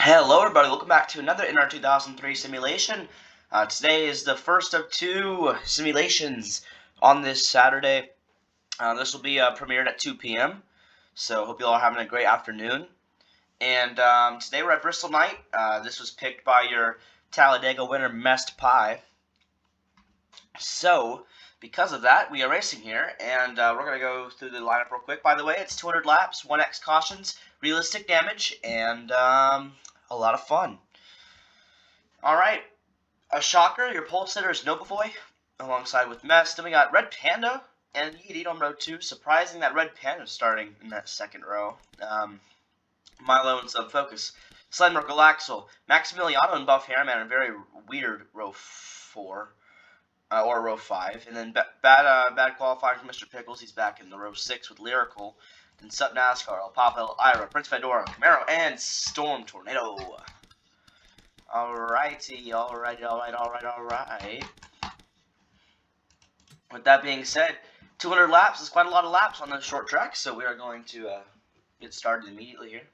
Hello everybody, welcome back to another NR2003 simulation. Today is the first of two simulations on this Saturday. This will be premiered at 2 p.m. So hope you all are having a great afternoon. And today we're at Bristol night. This was picked by your Talladega winner, Mest Pie. So, because of that, we are racing here, and we're going to go through the lineup real quick. By the way, it's 200 laps, 1x cautions, realistic damage, and a lot of fun. Alright, a shocker, your pole sitter is Nobovoy, alongside with Mess. Then we got Red Panda and Yeet on row 2. Surprising that Red Panda is starting in that second row. Milo and Subfocus. Slenmer Galaxel. Maximiliano and Buff Hairman, a very weird row 4. Or row 5. And then bad qualifying for Mr. Pickles. He's back in the row 6 with Lyrical. Then Sub NASCAR, El Papa, Ira, Prince Fedora, Camaro, and Storm Tornado. Alrighty, alright. With that being said, 200 laps is quite a lot of laps on the short track, so we are going to get started immediately here.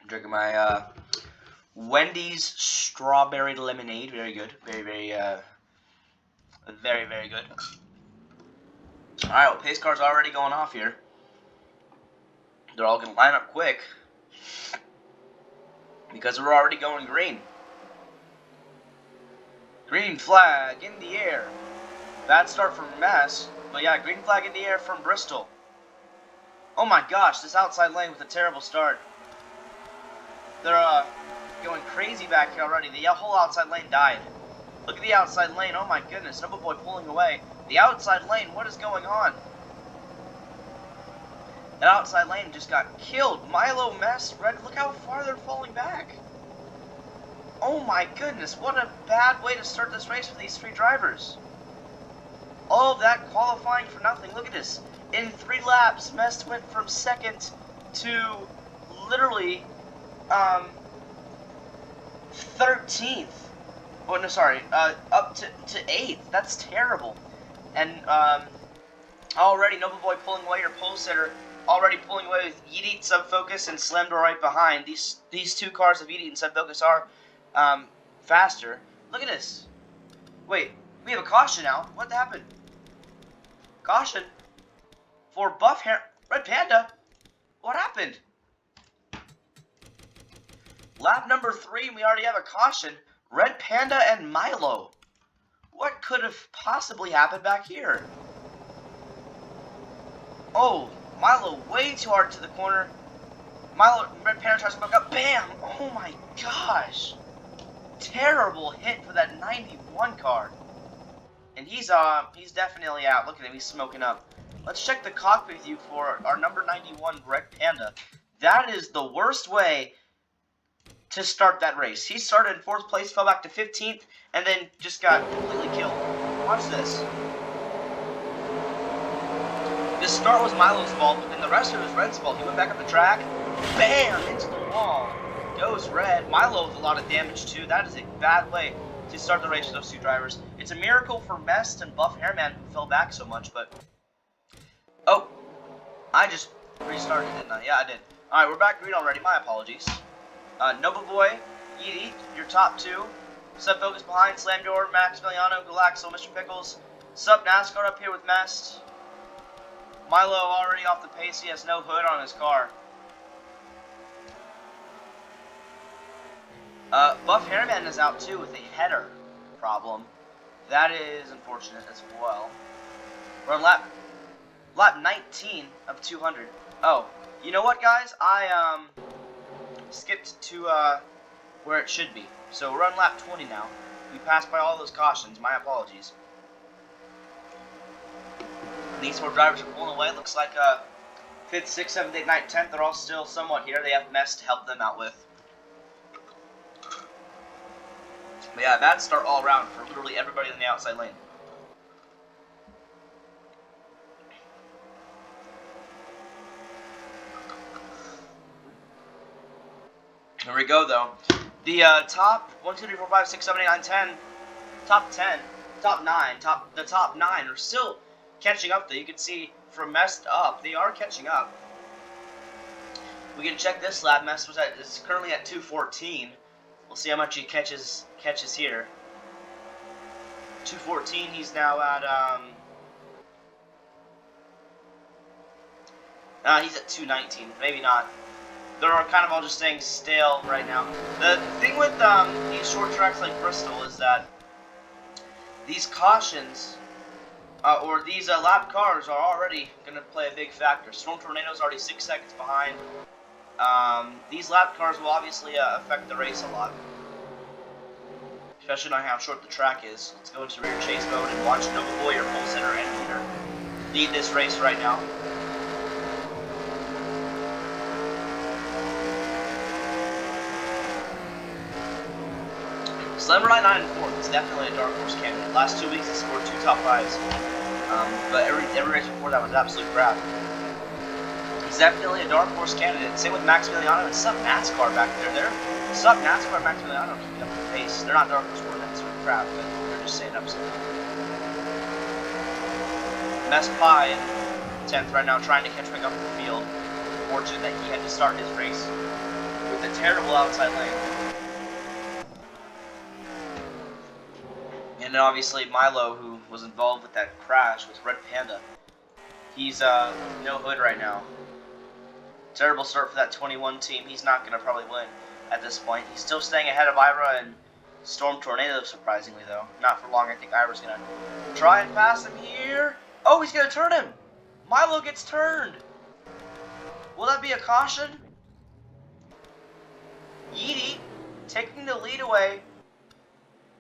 I'm drinking my Wendy's strawberry lemonade. Very good. Very good. Alright, well, pace car's already going off here. They're all going to line up quick because we're already going green. Green flag in the air. Bad start from Mass, but yeah, green flag in the air from Bristol. Oh my gosh, this outside lane with a terrible start. They're going crazy back here already. The whole outside lane died. Look at the outside lane. Oh my goodness, Nobovoy pulling away. The outside lane, what is going on? That outside lane just got killed. Milo, Mess, Red, look how far they're falling back. Oh my goodness, what a bad way to start this race for these three drivers. All of that qualifying for nothing. Look at this. In 3 laps, Mess went from second to literally 13th. Oh, no, sorry, up to 8th. That's terrible. And already Nobovoy pulling away, your pole sitter already pulling away with Yeet, Subfocus, and Slemdo right behind. These two cars of Yeet and Subfocus are faster. Look at this. Wait, we have a caution now. What happened? Caution for Red Panda. What happened? Lap number 3, we already have a caution. Red Panda and Milo. What could have possibly happened back here? Oh, Milo way too hard to the corner. Red Panda tries to back up. Bam! Oh my gosh. Terrible hit for that 91 car. And he's definitely out. Look at him, he's smoking up. Let's check the cockpit view for our number 91 Red Panda. That is the worst way to start that race. He started in 4th place, fell back to 15th, and then just got completely killed. Watch this. This start was Milo's fault, but then the rest of it was Red's fault. He went back up the track, bam, into the wall. Goes Red. Milo with a lot of damage too. That is a bad way to start the race for those two drivers. It's a miracle for Mest and Buff Hairman who fell back so much, but... Oh, I just restarted, didn't I? Yeah, I did. Alright, we're back green already. My apologies. Nobovoy, Yeet, your top 2. Subfocus behind, Slamdor, Maximiliano, Galaxo, Mr. Pickles. Sub NASCAR up here with Mest. Milo already off the pace. He has no hood on his car. Buff Hairman is out too with a header problem. That is unfortunate as well. We're on lap 19 of 200. Oh, you know what, guys? I skipped to where it should be. So we're on lap 20 now. We passed by all those cautions. My apologies. These 4 drivers are pulling away. Looks like 5th, 6th, 7th, 8th, 9th, 10th. They're all still somewhat here. They have Mess to help them out with. But yeah, bad start all around for literally everybody in the outside lane. Here we go, though. The top 1, 2, 3, 4, 5, 6, 7, 8, 9, 10, top 10, top 9, the top 9 are still catching up, though. You can see from messed up, they are catching up. We can check this lap. Mess was it's currently at 2:14. We'll see how much he catches here. 2:14. He's now at he's at 2:19. Maybe not. They're kind of all just staying stale right now. The thing with these short tracks like Bristol is that these cautions or these lap cars are already going to play a big factor. Storm Tornado's already 6 seconds behind. These lap cars will obviously affect the race a lot, especially on how short the track is. Let's go into rear chase mode and watch Nova Boy, your pole sitter and leader, lead this race right now. Slammer 99 in 4th is definitely a dark horse candidate. Last 2 weeks he scored 2 top 5s, but every race before that was absolute crap. He's definitely a dark horse candidate. Same with Maximiliano and Sub NASCAR back there. Sub NASCAR and Maximiliano keeping up the pace. They're not dark horse candidats or crap, but they're just staying up something. Mess Pie in 10th right now, trying to catch back up in the field. Fortunate that he had to start his race with a terrible outside lane. And then obviously Milo, who was involved with that crash with Red Panda. He's no hood right now. Terrible start for that 21 team. He's not going to probably win at this point. He's still staying ahead of Ira and Storm Tornado, surprisingly, though. Not for long. I think Ira's going to try and pass him here. Oh, he's going to turn him. Milo gets turned. Will that be a caution? Yeety taking the lead away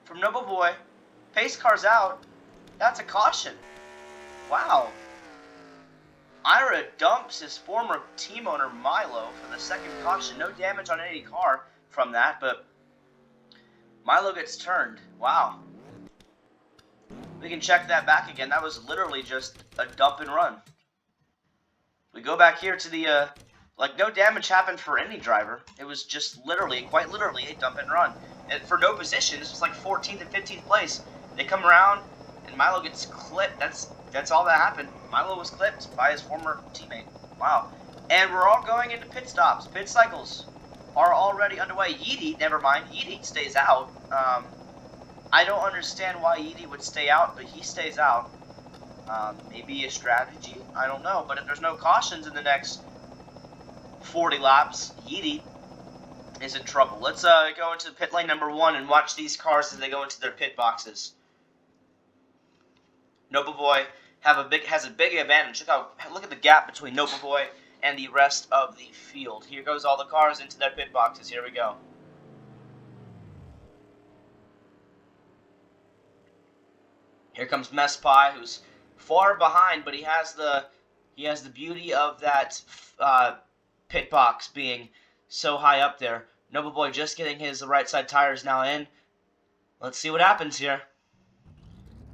from Noble Boy. Pace car's out. That's a caution. Wow. Ira dumps his former team owner Milo for the second caution. No damage on any car from that, but Milo gets turned. Wow. We can check that back again. That was literally just a dump and run. We go back here to the, like, no damage happened for any driver. It was just literally, quite literally, a dump and run. And for no position, this was like 14th and 15th place. They come around, and Milo gets clipped. That's all that happened. Milo was clipped by his former teammate. Wow. And we're all going into pit stops. Pit cycles are already underway. Yeety, never mind. Yeety stays out. I don't understand why Yeety would stay out, but he stays out. Maybe a strategy. I don't know. But if there's no cautions in the next 40 laps, Yeety is in trouble. Let's go into pit lane number 1 and watch these cars as they go into their pit boxes. Noble Boy has a big advantage. Look at the gap between Noble Boy and the rest of the field. Here goes all the cars into their pit boxes. Here we go. Here comes Mess Pie, who's far behind, but he has the beauty of that pit box being so high up there. Noble Boy just getting his right side tires now in. Let's see what happens here.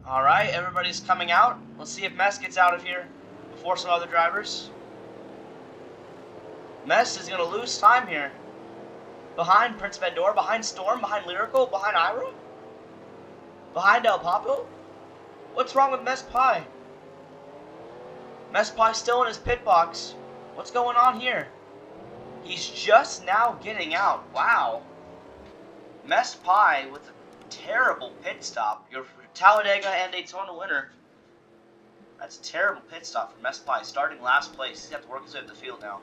Alright, everybody's coming out. Let's see if Mess gets out of here before some other drivers. Mess is going to lose time here. Behind Prince Bandor, behind Storm, behind Lyrical, behind Ira? Behind El Papo? What's wrong with Mess Pie? Mess Pie's still in his pit box. What's going on here? He's just now getting out. Wow. Mess Pie with a terrible pit stop. Your Talladega and Daytona winner. That's a terrible pit stop for Mess Pie. Starting last place. He's going to have to work his way up the field now.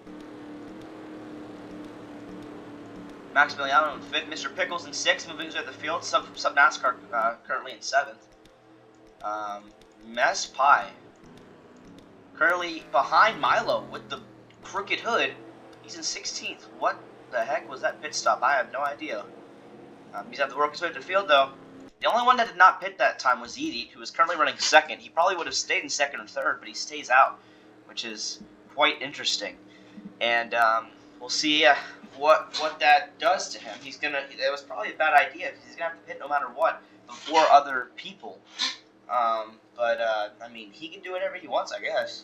Maximiliano in 5th. Mr. Pickles in 6th. Moving his way up the field. Sub NASCAR currently in 7th. Mess Pie. Currently behind Milo with the crooked hood. He's in 16th. What the heck was that pit stop? I have no idea. He's going to work his way up the field, though. The only one that did not pit that time was Yeety, who is currently running 2nd. He probably would have stayed in 2nd or 3rd, but he stays out, which is quite interesting. And we'll see what that does to him. It was probably a bad idea, because he's going to have to pit no matter what before other people. I mean, he can do whatever he wants, I guess.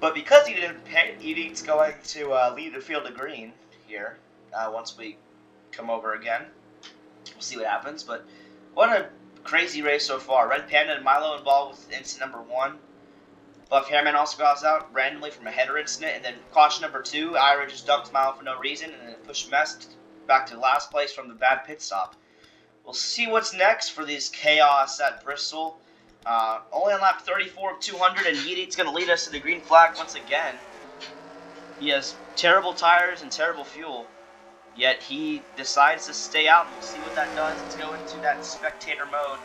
But because he didn't pit, Yeety's going to lead the field of green here once we come over again. We'll see what happens, but what a crazy race so far. Red Panda and Milo involved with incident number 1. Buff Hairman also goes out randomly from a header incident, and then caution number 2, Ira just dumped Milo for no reason, and then pushed Mess back to last place from the bad pit stop. We'll see what's next for these chaos at Bristol. Only on lap 34 of 200, and Yeet's going to lead us to the green flag once again. He has terrible tires and terrible fuel, yet he decides to stay out, and we'll see what that does. Let's go into that spectator mode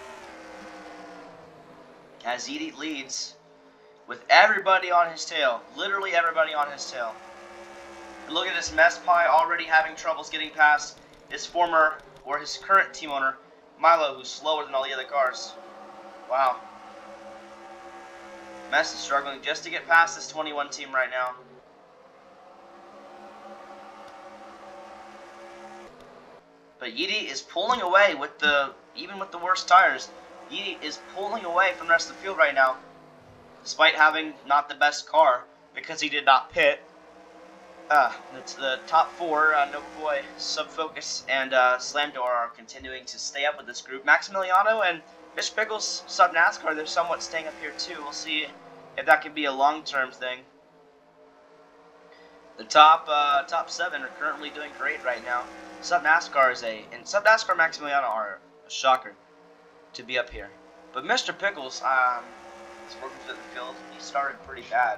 as Yeet leads with everybody on his tail, literally everybody on his tail. And look at this Mess Pie already having troubles getting past his former, or his current team owner, Milo, who's slower than all the other cars. Wow. Mess is struggling just to get past this 21 team right now. But Yeet is pulling away with even with the worst tires. Yeet is pulling away from the rest of the field right now, despite having not the best car, because he did not pit. It's the top 4, Nova Boy, Subfocus, and Slamdoor are continuing to stay up with this group. Maximiliano and Mr. Pickles, Sub NASCAR, they're somewhat staying up here too. We'll see if that can be a long-term thing. The top 7 are currently doing great right now. Sub NASCAR and Sub NASCAR Maximiliano are a shocker to be up here. But Mr. Pickles, is working through the field. He started pretty bad.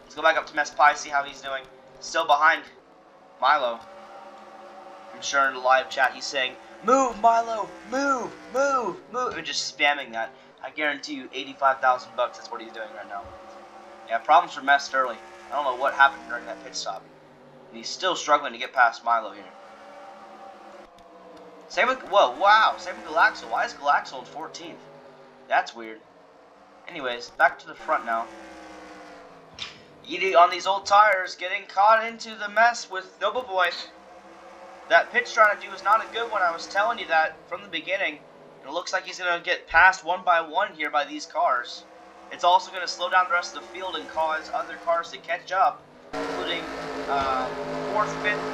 Let's go back up to Mess Pie, see how he's doing. Still behind Milo. I'm sure in the live chat he's saying, "Move, Milo! Move! Move! Move!" and just spamming that. I guarantee you 85,000 bucks is what he's doing right now. Yeah, problems for Mess early. I don't know what happened during that pit stop. And he's still struggling to get past Milo here. Same with, same with Galaxo. Why is Galaxo in 14th? That's weird. Anyways, back to the front now. Yeet on these old tires, getting caught into the mess with Nova Boy. That pit strategy was not a good one. I was telling you that from the beginning. And it looks like he's going to get passed one by one here by these cars. It's also going to slow down the rest of the field and cause other cars to catch up, including 4th, 5th,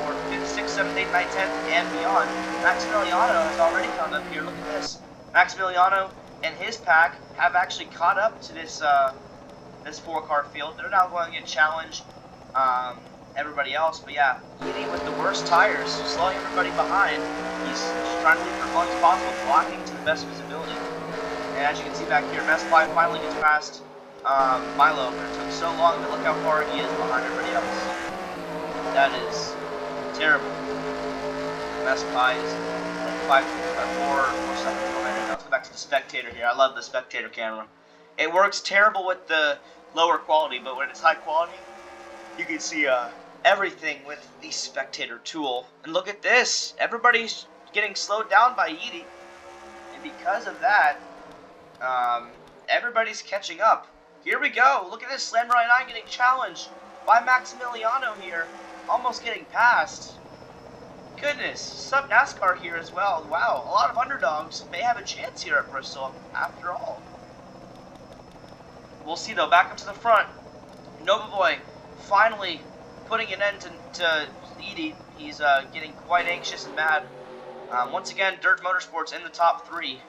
or 5th, 6th, 7th, 8th, 9th, 10th, and beyond. Maximiliano has already come up here. Look at this. Maximiliano and his pack have actually caught up to this 4-car field. They're now going to challenge everybody else. But yeah, Yeet with the worst tires, slowing everybody behind. He's trying to leave for as long as possible, blocking to the best visibility. And as you can see back here, Mess Pie finally gets past Milo. But it took so long, but look how far he is behind everybody else. That is terrible. Mess Pie is 4 seconds behind. Let's go back to the spectator here. I love the spectator camera. It works terrible with the lower quality, but when it's high quality, you can see everything with the spectator tool. And look at this. Everybody's getting slowed down by Yeet. And because of that, everybody's catching up. Here we go. Look at this. Slam 99 getting challenged by Maximiliano here. Almost getting passed. Goodness. Sub NASCAR here as well. Wow. A lot of underdogs may have a chance here at Bristol after all. We'll see though. Back up to the front. Nova Boy finally putting an end to Yeet. He's getting quite anxious and mad. Once again, Dirt Motorsports in the top 3.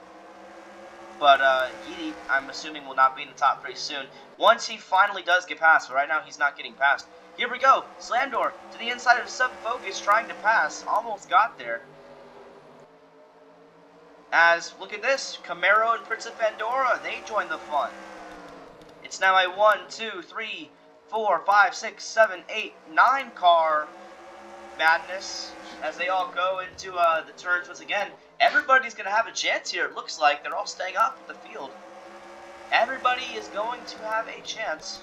But Yeet, I'm assuming, will not be in the top 3 soon. Once he finally does get past, but right now he's not getting past. Here we go. Slamdoor to the inside of Subfocus trying to pass. Almost got there. As, look at this, Camaro and Prince of Pandora, they join the fun. It's now a 1, 2, 3, 4, 5, 6, 7, 8, 9 car madness as they all go into the turns once again. Everybody's going to have a chance here. It looks like they're all staying up at the field. Everybody is going to have a chance.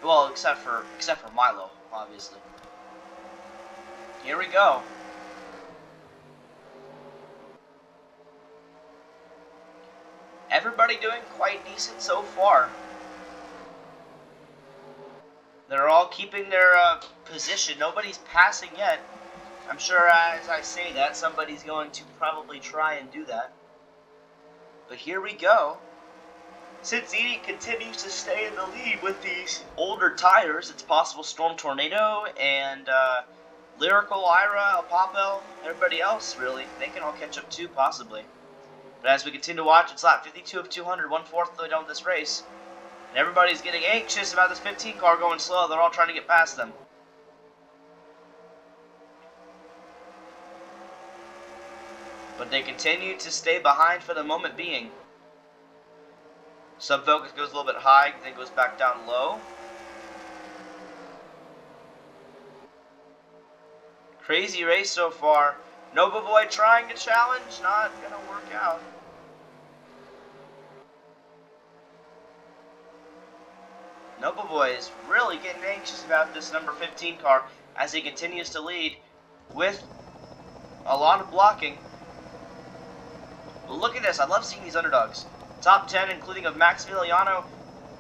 Well, except for Milo, obviously. Here we go. Everybody doing quite decent so far. They're all keeping their position. Nobody's passing yet. I'm sure as I say that, somebody's going to probably try and do that. But here we go. Since Yeet continues to stay in the lead with these older tires, it's possible Storm Tornado and Lyrical, Ira, Apopel, everybody else really, they can all catch up too, possibly. But as we continue to watch, it's lap 52 of 200, 1/4 of the way down this race. And everybody's getting anxious about this 15 car going slow. They're all trying to get past them. But they continue to stay behind for the moment being. Sub-focus goes a little bit high, then goes back down low. Crazy race so far. Nova Boy trying to challenge, not gonna work out. Nova Boy is really getting anxious about this number 15 car as he continues to lead with a lot of blocking. But look at this, I love seeing these underdogs. Top 10 including of Maximiliano,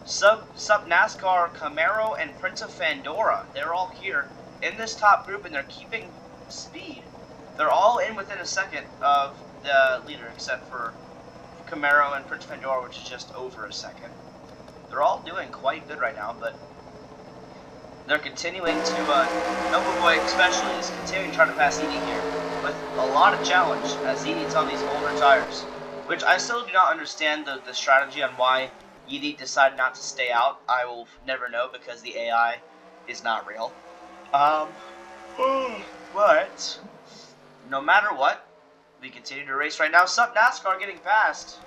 Sub NASCAR, Camaro, and Prince of Pandora. They're all here in this top group and they're keeping speed. They're all in within a second of the leader except for Camaro and Prince of Pandora, which is just over a second. They're all doing quite good right now, but they're continuing to, Nova Boy especially is continuing to try to pass Edie here with a lot of challenge as Edie's on these older tires, which I still do not understand the strategy on why Edie decided not to stay out. I will never know because the AI is not real. But no matter what, we continue to race right now. Sub NASCAR getting past.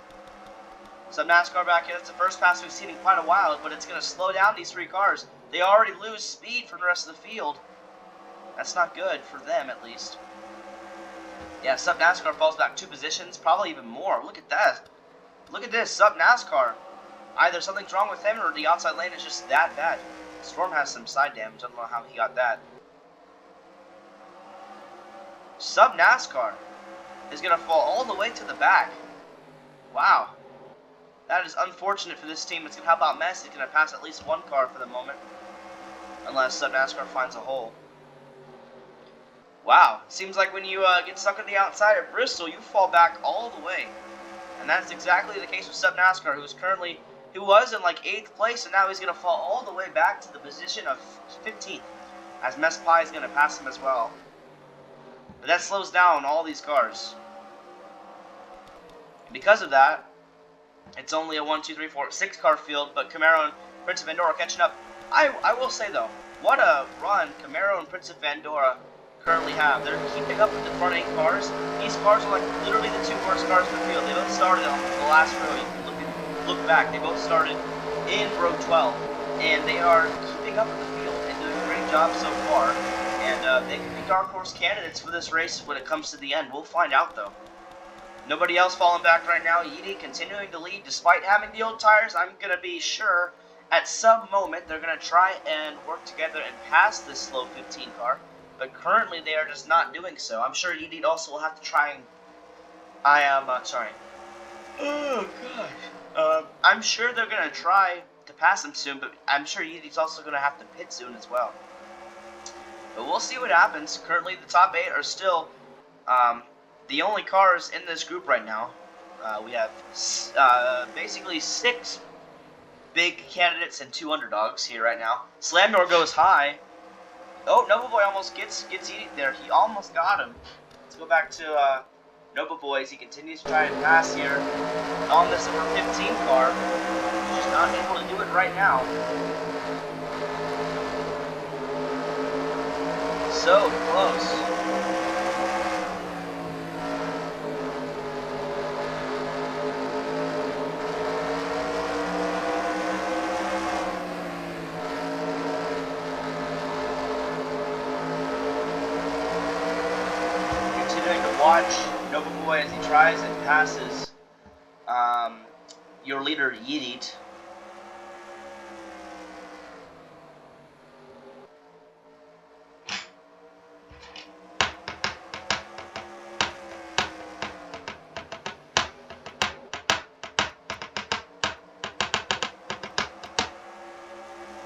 Sub NASCAR back here. That's the first pass we've seen in quite a while, but it's going to slow down these three cars. They already lose speed from the rest of the field. That's not good for them, at least. Yeah, Sub NASCAR falls back 2 positions, probably even more. Look at that. Look at this, Sub NASCAR. Either something's wrong with him or the outside lane is just that bad. Storm has some side damage. I don't know how he got that. Sub NASCAR is going to fall all the way to the back. Wow. That is unfortunate for this team. It's going to help out Messi. It's going to pass at least one car for the moment. Unless Sub NASCAR finds a hole. Wow. Seems like when you get stuck on the outside at Bristol, you fall back all the way. And that's exactly the case with Sub NASCAR, who was in like 8th place, and now he's going to fall all the way back to the position of 15th. As Messi is going to pass him as well. But that slows down all these cars. And because of that, it's only a 1, 2, 3, 4, 6 car field, but Camaro and Prince of Pandora catching up. I will say though, what a run Camaro and Prince of Pandora currently have. They're keeping up with the front 8 cars. These cars are like literally the 2 worst cars in the field. They both started on the last row. You can look back. They both started in row 12, and they are keeping up with the field and doing a great job so far. And they could be dark horse candidates for this race when it comes to the end. We'll find out though. Nobody else falling back right now. Yidi continuing to lead despite having the old tires. I'm going to be sure at some moment they're going to try and work together and pass this slow 15 car. But currently they are just not doing so. I'm sure Yidi also will have to try and... sorry. Oh, gosh. I'm sure they're going to try to pass him soon, but I'm sure Yidi's also going to have to pit soon as well. But we'll see what happens. Currently the top 8 are still... the only cars in this group right now. We have basically 6 big candidates and 2 underdogs here right now. Slam Door goes high. Oh, Nova Boy almost gets Edie there. He almost got him. Let's go back to Nova Boy as he continues to try and pass here on this number 15 car. He's just not able to do it right now. So close. Watch Nova Boy as he tries and passes your leader Yeet.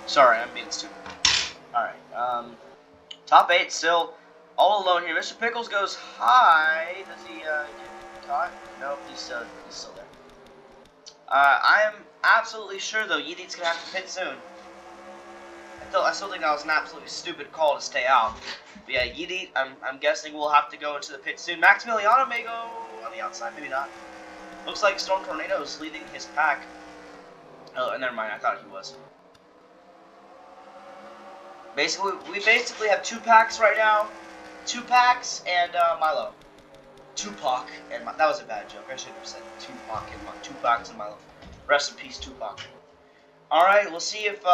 Sorry, I'm being stupid. Alright, top 8 still all alone here. Mr. Pickles goes high. Does he get caught? No, he's still there. I am absolutely sure though Yeet's gonna have to pit soon. I still think that was an absolutely stupid call to stay out. But yeah, Yeet, I'm guessing we'll have to go into the pit soon. Maximiliano may go on the outside, maybe not. Looks like Storm Tornado is leading his pack. Oh, never mind. I thought he was. Basically, we basically have 2 packs right now. 2 packs and Milo. Tupac and that was a bad joke. I shouldn't have said Tupac and 2 packs and Milo. Rest in peace, Tupac. All right, we'll see if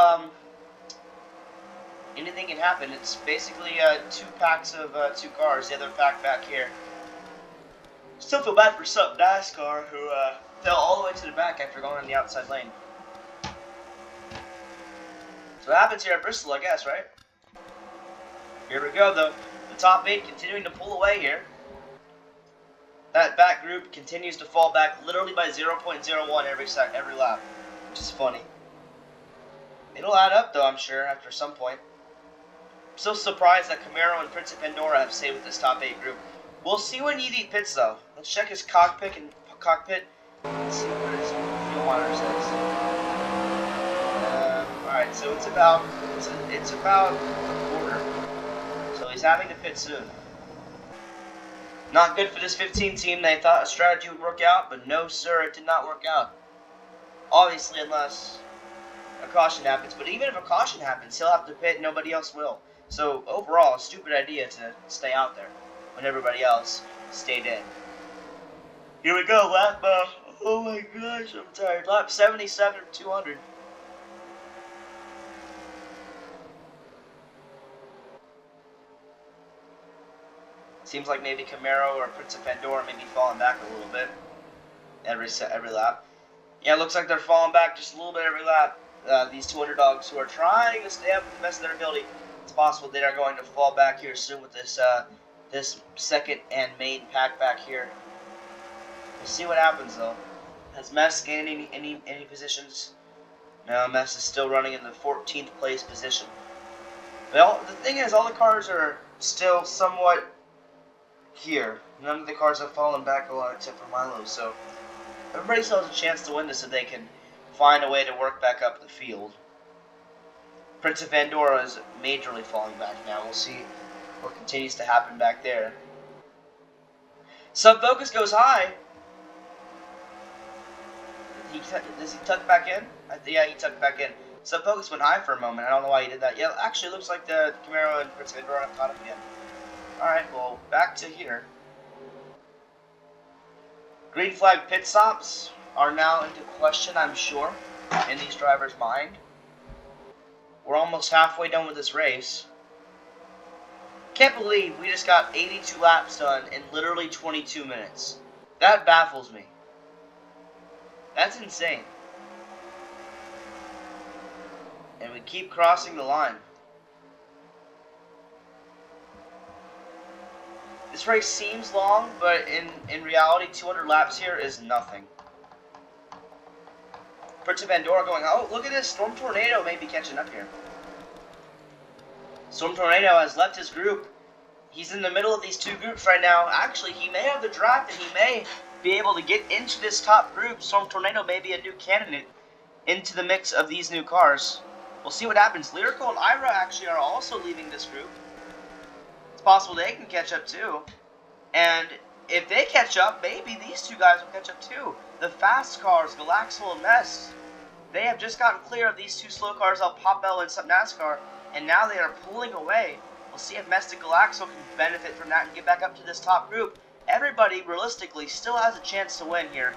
anything can happen. It's basically 2 packs of 2 cars. The other pack back here. Still feel bad for some NASCAR who fell all the way to the back after going on the outside lane. So what happens here at Bristol, I guess, right? Here we go, though. The top 8 continuing to pull away here. That back group continues to fall back literally by 0.01 every lap, which is funny. It'll add up, though, I'm sure, after some point. I'm so surprised that Camaro and Prince of Pandora have stayed with this top 8 group. We'll see when Yeet pits, though. Let's check his cockpit and see what his fuel monitor says. Alright, so it's about a quarter. So he's having to pit soon. Not good for this 15 team. They thought a strategy would work out, but no, sir, it did not work out. Obviously, unless a caution happens. But even if a caution happens, he'll have to pit. Nobody else will. So overall, a stupid idea to stay out there when everybody else stayed in. Here we go, lap. Oh my gosh, I'm tired. Lap 77 of 200. Seems like maybe Camaro or Prince of Pandora may be falling back a little bit every lap. Yeah, it looks like they're falling back just a little bit every lap. These 2 underdogs who are trying to stay up to the best of their ability. It's possible they are going to fall back here soon with this this second and main pack back here. We'll see what happens though. Has Mess gained any positions? No, Mess is still running in the 14th place position. Well, the thing is, all the cars are still somewhat here. None of the cars have fallen back a lot except for Milo, so everybody still has a chance to win this if they can find a way to work back up the field. Prince of Pandora is majorly falling back now. We'll see what continues to happen back there. Sub-focus goes high. Does he tuck back in? Yeah, he tucked back in. Sub-focus went high for a moment. I don't know why he did that. Yeah, actually, it looks like the Camaro and Prince of Pandora have caught him again. Alright, well, back to here. Green flag pit stops are now into question, I'm sure, in these drivers' mind. We're almost halfway done with this race. Can't believe we just got 82 laps done in literally 22 minutes. That baffles me. That's insane. And we keep crossing the line. This race seems long, but in reality, 200 laps here is nothing. Prince of Pandora going, oh, look at this. Storm Tornado may be catching up here. Storm Tornado has left his group. He's in the middle of these 2 groups right now. Actually, he may have the draft and he may be able to get into this top group. Storm Tornado may be a new candidate into the mix of these new cars. We'll see what happens. Lyrical and Ira actually are also leaving this group. It's possible they can catch up too. And if they catch up, maybe these 2 guys will catch up too. The fast cars, Galaxol and Mess, they have just gotten clear of these 2 slow cars, El Popel and some NASCAR, and now they are pulling away. We'll see if Mess and Galaxol can benefit from that and get back up to this top group. Everybody, realistically, still has a chance to win here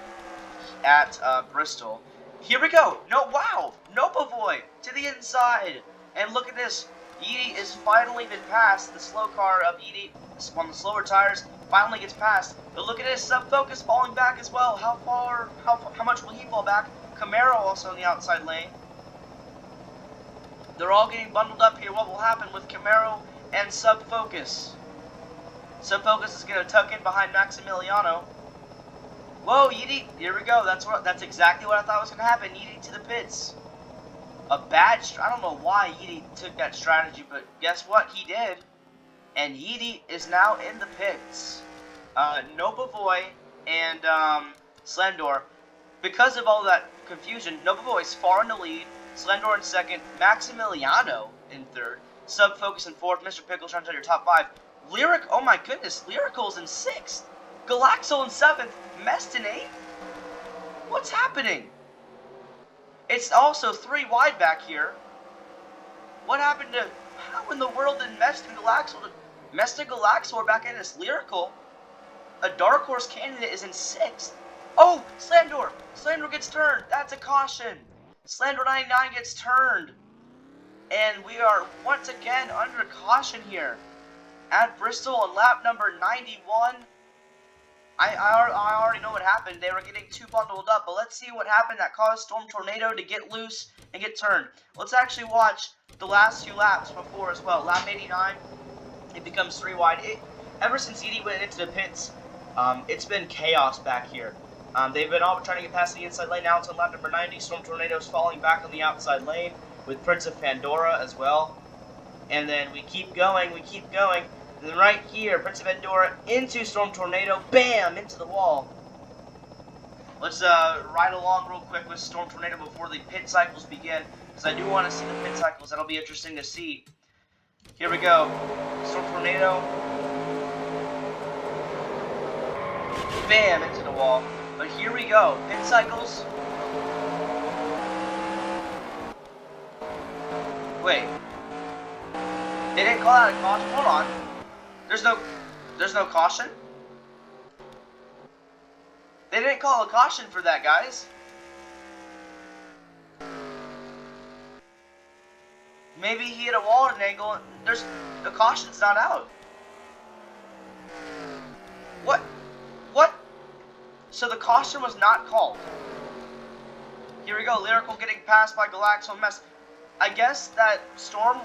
at Bristol. Here we go. No, wow. Nopovoy to the inside. And look at this. Yeet is finally been passed. The slow car of Yeet on the slower tires finally gets past. But look at this. Sub-focus falling back as well. How much will he fall back? Camaro also in the outside lane. They're all getting bundled up here. What will happen with Camaro and Sub-focus? Sub-focus is going to tuck in behind Maximiliano. Whoa, Yeet! Here we go. That's exactly what I thought was going to happen. Yeet to the pits. A bad. I don't know why Yeet took that strategy, but guess what? He did. And Yeet is now in the pits. Nopovoy and Slendor. Because of all that confusion, Nopovoy is far in the lead. Slendor in second. Maximiliano in third. Sub-focus in fourth. Mr. Pickles trying to your top 5. Lyric, oh my goodness, Lyrical's in 6th. Galaxol in 7th. Mest in 8th. What's happening? It's also 3 wide back here. What happened to... How in the world did Mr. Galaxor back in this Lyrical? A Dark Horse candidate is in 6th. Oh! Slandor! Slandor gets turned! That's a caution! Slandor 99 gets turned! And we are once again under caution here. At Bristol on lap number 91. I already know what happened. They were getting 2 bundled up, but let's see what happened that caused Storm Tornado to get loose and get turned. Let's actually watch the last 2 laps before as well. Lap 89, it becomes 3 wide. Ever since Edie went into the pits, it's been chaos back here. They've been all trying to get past the inside lane. Now it's on lap number 90. Storm Tornado's falling back on the outside lane with Prince of Pandora as well. And then we keep going, And then right here, Prince of Pandora into Storm Tornado. Bam! Into the wall. Let's ride along real quick with Storm Tornado before the pit cycles begin. Because I do want to see the pit cycles. That'll be interesting to see. Here we go. Storm Tornado. Bam! Into the wall. But here we go. Pit cycles. Wait. They didn't call out a caution? Hold on. There's no caution? They didn't call a caution for that, guys. Maybe he hit a wall at an angle and the caution's not out. What? So the caution was not called. Here we go, Lyrical getting passed by Galaxo Mess. I guess that Storm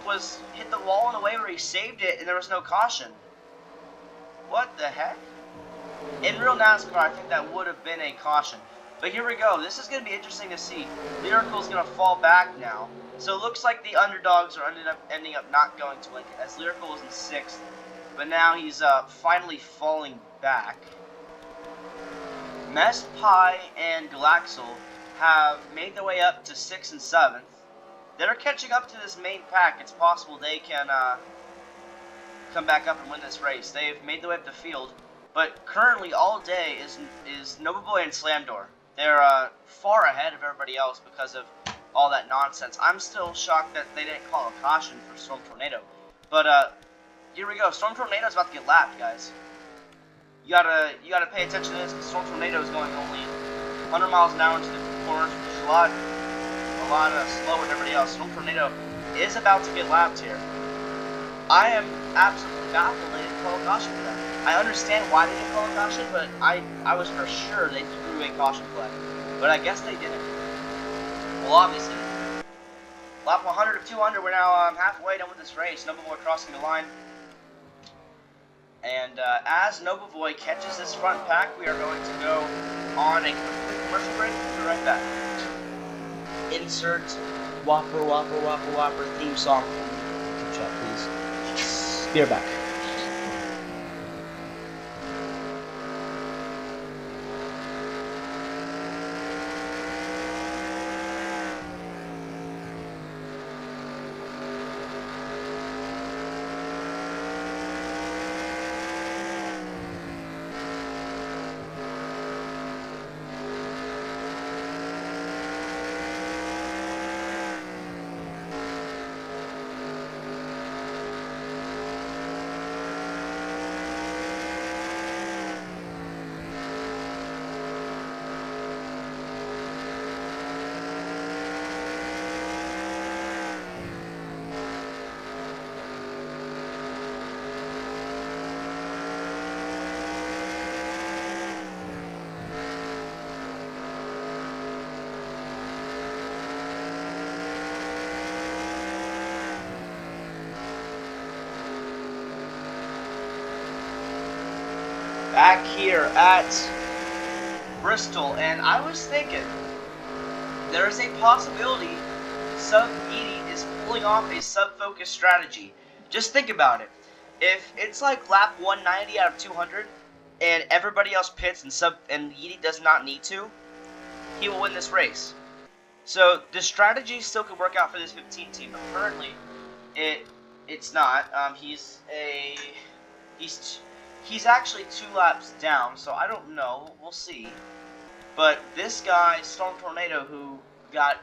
hit the wall in a way where he saved it and there was no caution. What the heck? In real NASCAR, I think that would have been a caution. But here we go. This is going to be interesting to see. Lyrical's going to fall back now. So it looks like the underdogs are ending up not going to Lincoln, as Lyrical was in 6th. But now he's finally falling back. Mess, Pie, and Galaxel have made their way up to 6th and 7th. They're catching up to this main pack. It's possible they can come back up and win this race. They've made their way up the field. But currently, all day is Nobleboy and Slamdor. They're far ahead of everybody else because of all that nonsense. I'm still shocked that they didn't call a caution for Storm Tornado. But here we go. Storm Tornado's about to get lapped, guys. You gotta pay attention to this because Storm Tornado is going only 100 miles an hour into the corners, which is a lot slower than everybody else. Storm Tornado is about to get lapped here. I am absolutely baffled they didn't call a caution for that. I understand why they didn't call a caution, but I was for sure they threw a caution flag. But I guess they didn't. Well, obviously. Lap 100 of 200, we're now halfway done with this race. Nobleboy crossing the line. And as Nobleboy catches this front pack, we are going to go on a quick commercial break. We'll be right back. Insert Whopper, Whopper, Whopper, Whopper theme song from the YouTube chat, please. Be right back. Back here at Bristol, and I was thinking there is a possibility Sub Edie is pulling off a sub-focus strategy. Just think about it. If it's like lap 190 out of 200 and everybody else pits and Edie does not need to, he will win this race. So the strategy still could work out for this 15 team, but currently it's not. He's actually 2 laps down, so I don't know. We'll see. But this guy, Storm Tornado, who got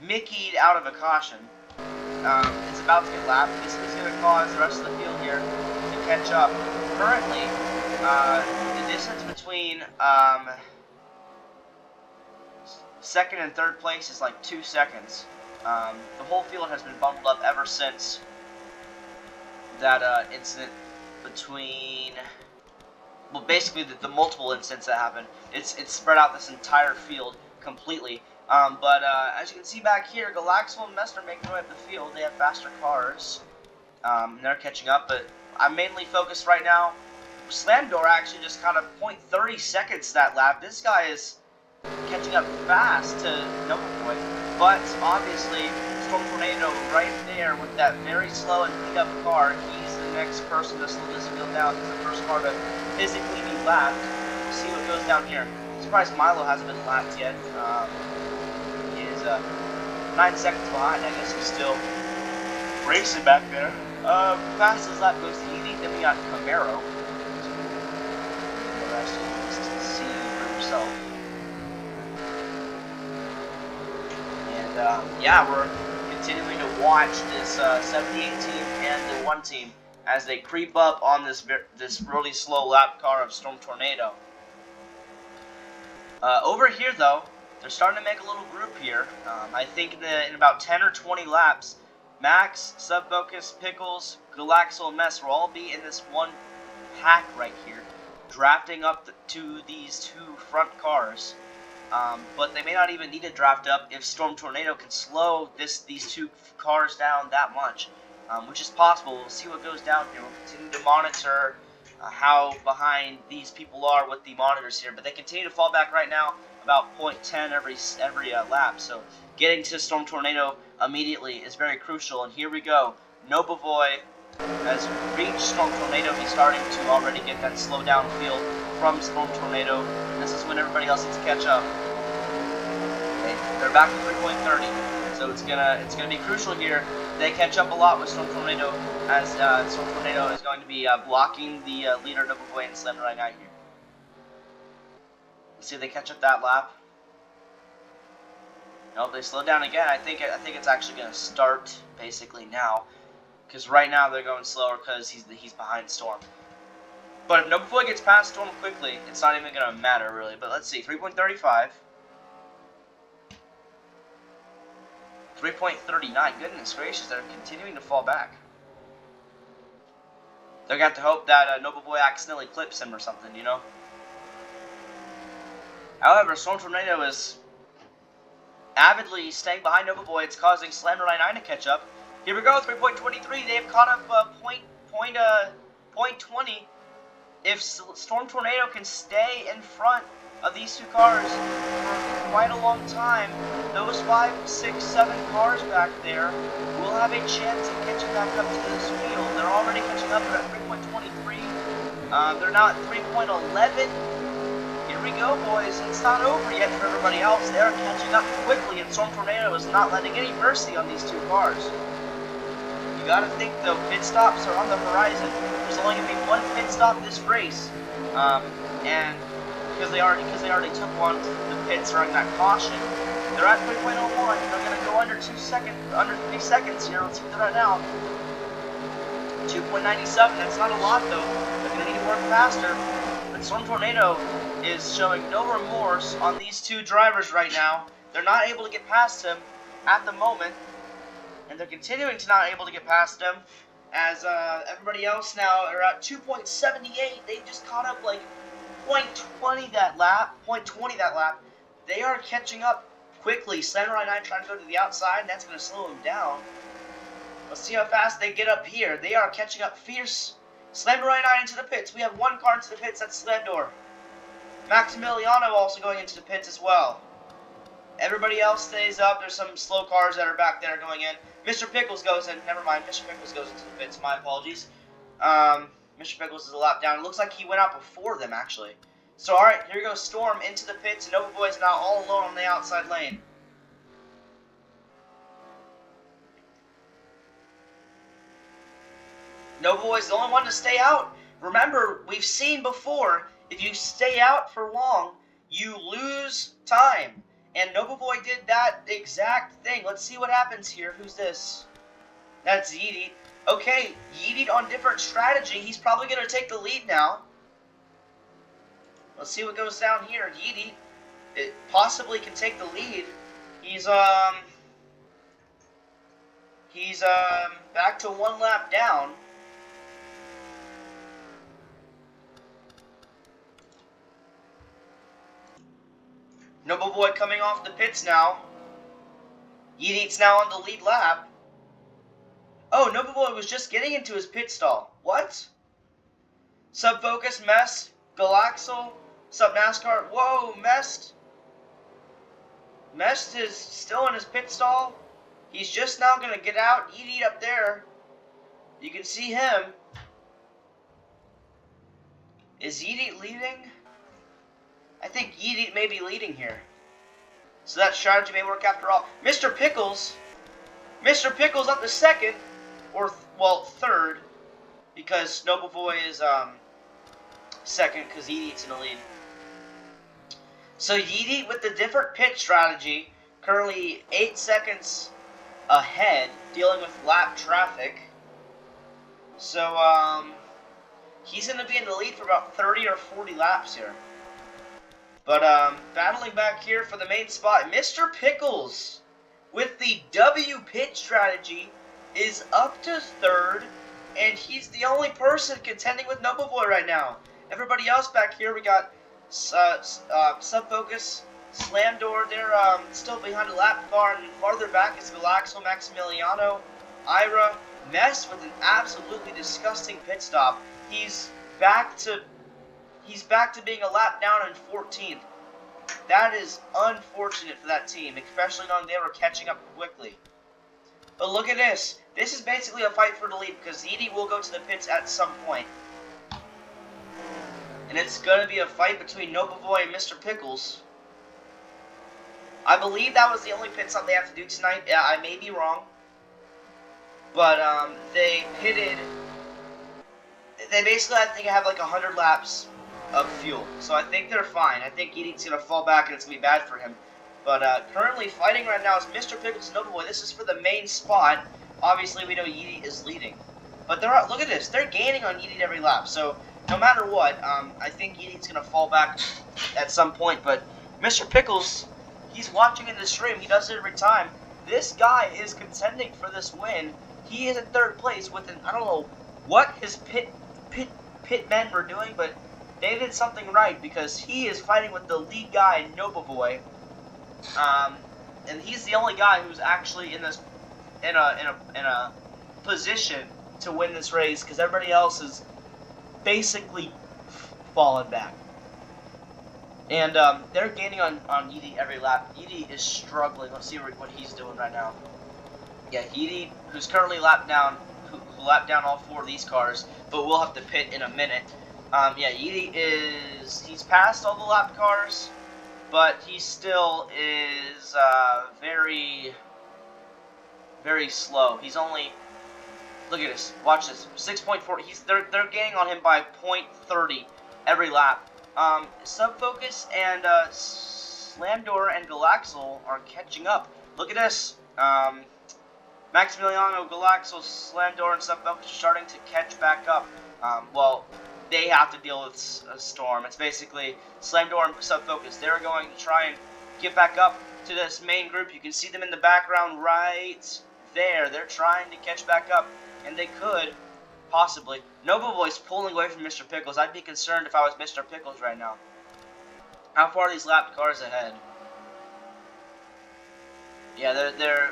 Mickeyed out of a caution, is about to get lapped. This is going to cause the rest of the field here to catch up. Currently, the distance between second and third place is like 2 seconds. The whole field has been bundled up ever since that incident between, well, basically the multiple incidents that happened. It's spread out this entire field completely. But as you can see back here, Galaxo and Mess are making their way up the field. They have faster cars. They're catching up, but I'm mainly focused right now. Slamdor actually just caught up 0.30 seconds that lap. This guy is catching up fast to Nobleboy, but obviously Storm Tornado right there with that very slow and beat up car. He's the next person to slow this field down. He's the first car to physically be lapped. We'll see what goes down here. I'm surprised Milo hasn't been lapped yet. He is 9 seconds behind. I guess he's still racing back there. Fastest lap goes to Edie, then we got Camaro. See for yourself. And yeah, we're continuing to watch this 78 team and the 1 team as they creep up on this really slow lap car of Storm Tornado. Over here, though, they're starting to make a little group here. I think that in about 10 or 20 laps, Max, Subfocus, Pickles, Galaxo, and Mess will all be in this one pack right here, drafting up to these 2 front cars. But they may not even need to draft up if Storm Tornado can slow these 2 cars down that much, which is possible. We'll see what goes down here. We'll continue to monitor how behind these people are with the monitors here, but they continue to fall back right now about 0.10 every lap. So getting to Storm Tornado immediately is very crucial. And here we go. Nobleboy has reached Storm Tornado. He's starting to already get that slow down feel from Storm Tornado. This is when everybody else needs to catch up. Okay, they're back to 3.30, so it's gonna be crucial here. They catch up a lot with Storm Tornado, as Storm Tornado is going to be blocking the leader Nobleboy and Slam right now here. Let's see if they catch up that lap. Nope, they slowed down again. I think it's actually gonna start basically now, because right now they're going slower because he's behind Storm. But if Nobleboy gets past Storm quickly, it's not even going to matter, really. But let's see, 3.35. 3.39. Goodness gracious, they're continuing to fall back. They're going to have to hope that Nobleboy accidentally clips him or something, you know? However, Storm Tornado is avidly staying behind Nobleboy. It's causing Slammer99 to catch up. Here we go, 3.23. They have caught up 0.20. If Storm Tornado can stay in front of these 2 cars for quite a long time, those 5, 6, 7 cars back there will have a chance of catching back up to this field. They're already catching up. They're at 3.23. They're now at 3.11. Here we go, boys. It's not over yet for everybody else. They're catching up quickly, and Storm Tornado is not letting any mercy on these 2 cars. You gotta think, though, pit stops are on the horizon. There's only gonna be 1 pit stop this race, and because they already took one to the pits during that caution, they're at 3.01. They're gonna go under 3 seconds here. Let's see what they're at now. 2.97. That's not a lot, though. They're gonna need to work faster. But Storm Tornado is showing no remorse on these 2 drivers right now. They're not able to get past him at the moment. And they're continuing to not able to get past them, as everybody else now are at 2.78. They just caught up like 0.20 that lap. They are catching up quickly. Slammer99 trying to go to the outside, and that's going to slow him down. Let's see how fast they get up here. They are catching up fierce. Slammer99 into the pits. We have 1 car into the pits. That's Slamdor. Maximiliano also going into the pits as well. Everybody else stays up. There's some slow cars that are back there going in. Mr. Pickles goes in. Never mind. Mr. Pickles goes into the pits. My apologies. Mr. Pickles is a lap down. It looks like he went out before them, actually. So, alright. Here goes Storm into the pits. And Nobleboy's now all alone on the outside lane. Nobleboy's the only one to stay out. Remember, we've seen before, if you stay out for long, you lose time. And Nobleboy did that exact thing. Let's see what happens here. Who's this? That's Yeetie. Okay, Yeetie on different strategy. He's probably going to take the lead now. Let's see what goes down here. Yeetie possibly can take the lead. He's back to 1 lap down. Nobleboy coming off the pits now. Yeetee's now on the lead lap. Oh, Nobleboy was just getting into his pit stall. What? Subfocus, Mess, Galaxel, Sub NASCAR. Whoa, Mest. Mest is still in his pit stall. He's just now going to get out. Yeetee up there. You can see him. Is Yeetee leading? I think Yeetee may be leading here. So that strategy may work after all. Mr. Pickles. Mr. Pickles up to second. Or, well, third. Because Nobleboy is second because Yeetee's in the lead. So Yeetee with the different pit strategy. Currently 8 seconds ahead. Dealing with lap traffic. So, he's going to be in the lead for about 30 or 40 laps here. But, battling back here for the main spot, Mr. Pickles, with the W pit strategy, is up to third, and he's the only person contending with Nobleboy right now. Everybody else back here, we got Subfocus, Slam Door, they're still behind a lap car, and farther back is Galaxo, Maximiliano, Ira, Mess with an absolutely disgusting pit stop. He's back to being a lap down in 14th. That is unfortunate for that team, especially knowing they were catching up quickly. But look at this. This is basically a fight for the lead because Yeetee will go to the pits at some point. And it's going to be a fight between Nobleboy and Mr. Pickles. I believe that was the only pit stop they have to do tonight. Yeah, I may be wrong. But they pitted. They basically, I think, have like 100 laps of fuel. So I think they're fine. I think Yeetee's going to fall back and it's going to be bad for him. But currently fighting right now is Mr. Pickles and Nobleboy. This is for the main spot. Obviously, we know Yeetee is leading. But look at this. They're gaining on Yeetee every lap. So no matter what, I think Yeetee's going to fall back at some point. But Mr. Pickles, he's watching in the stream. He does it every time. This guy is contending for this win. He is in third place with an, I don't know what his pit men were doing, but they did something right because he is fighting with the lead guy, Nobleboy. And he's the only guy who's actually in a position to win this race because everybody else is basically falling back. And they're gaining on Yeetee every lap. Yeetee is struggling. Let's see what he's doing right now. Yeah, Yeetee, who's currently lapped down, who lapped down all 4 of these cars, but we'll have to pit in a minute. Yeah, Yeetee he's passed all the lap cars, but he still is very, very slow. He's only, look at this, watch this, 6.4. They're gaining on him by 0.30 every lap. Subfocus and Slamdor and Galaxel are catching up. Look at this. Maximiliano, Galaxel, Slamdor, and Subfocus are starting to catch back up. Well, they have to deal with a storm. It's basically Slamdor and Subfocus. They're going to try and get back up to this main group. You can see them in the background right there. They're trying to catch back up, and they could, possibly. Nobleboy's pulling away from Mr. Pickles. I'd be concerned if I was Mr. Pickles right now. How far are these lapped cars ahead? Yeah, they're...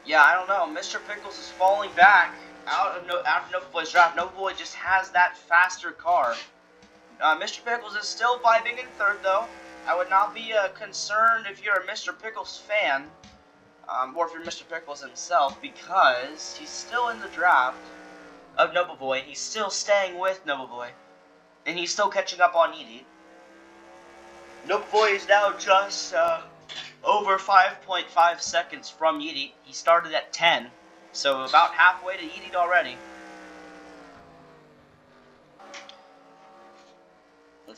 Yeah, I don't know. Mr. Pickles is falling back out of Nobleboy's draft. Nobleboy just has that faster car. Mr. Pickles is still vibing in third, though. I would not be concerned if you're a Mr. Pickles fan, or if you're Mr. Pickles himself, because he's still in the draft of Nobleboy. He's still staying with Nobleboy, and he's still catching up on Yeetee. Nobleboy is now just over 5.5 seconds from Yeetee. He started at 10, so about halfway to Yeetee already.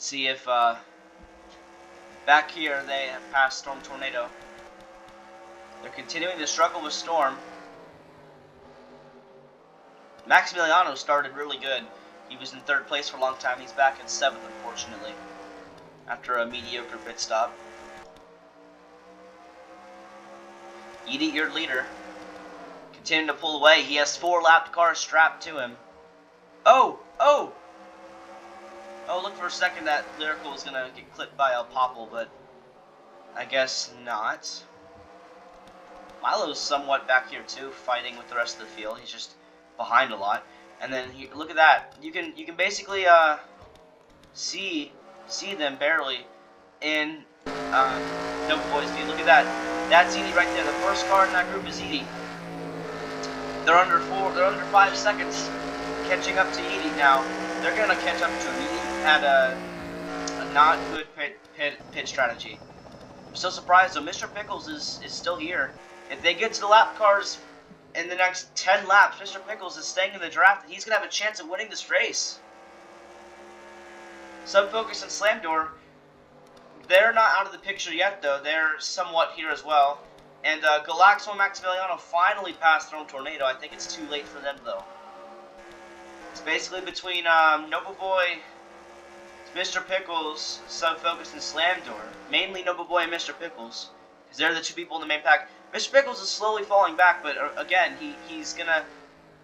Let's see if back here they have passed Storm Tornado. They're continuing to struggle with Storm. Maximiliano started really good. He was in 3rd place for a long time. He's back in 7th, unfortunately, after a mediocre pit stop. Edie, your leader, continuing to pull away. He has 4 lapped cars strapped to him. Oh! Oh! Oh, look, for a second that Lyrical was going to get clipped by El Popple, but I guess not. Milo's somewhat back here too, fighting with the rest of the field. He's just behind a lot. And then look at that. You can basically see them barely in Noble Boy's view. Look at that. That's Edie right there. The first car in that group is Edie. They're under 5 seconds catching up to Edie now. They're gonna catch up to him. Edie had a not good pit strategy. I'm still surprised though. Mr. Pickles is still here. If they get to the lap cars in the next 10 laps, Mr. Pickles is staying in the draft, and he's going to have a chance of winning this race. Subfocus and Slam Door, they're not out of the picture yet, though. They're somewhat here as well. And Galaxo and Maximiliano finally passed Storm Tornado. I think it's too late for them, though. It's basically between Noble Boy, Mr. Pickles, Subfocus, and Slam Door. Mainly Noble Boy and Mr. Pickles, because they're the 2 people in the main pack. Mr. Pickles is slowly falling back, but again, he's gonna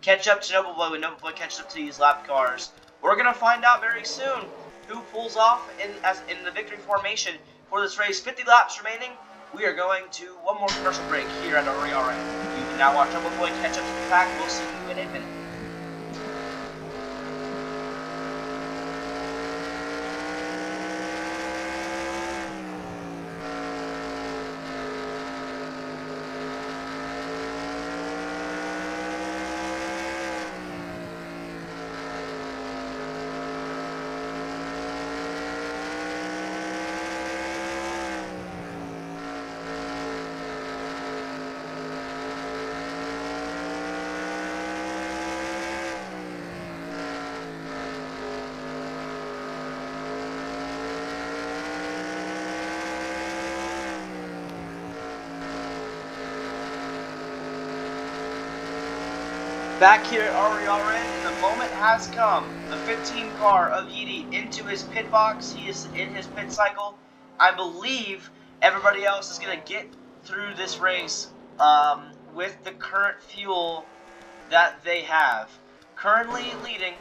catch up to Noble Boy when Noble Boy catches up to these lap cars. We're gonna find out very soon who pulls off in the victory formation for this race. 50 laps remaining. We are going to one more commercial break here at RERN. You can now watch Noble Boy catch up to the pack. We'll see you in a minute. Back here at RERN, and the moment has come. The 15 car of Edie into his pit box. He is in his pit cycle. I believe everybody else is going to get through this race with the current fuel that they have. Currently leading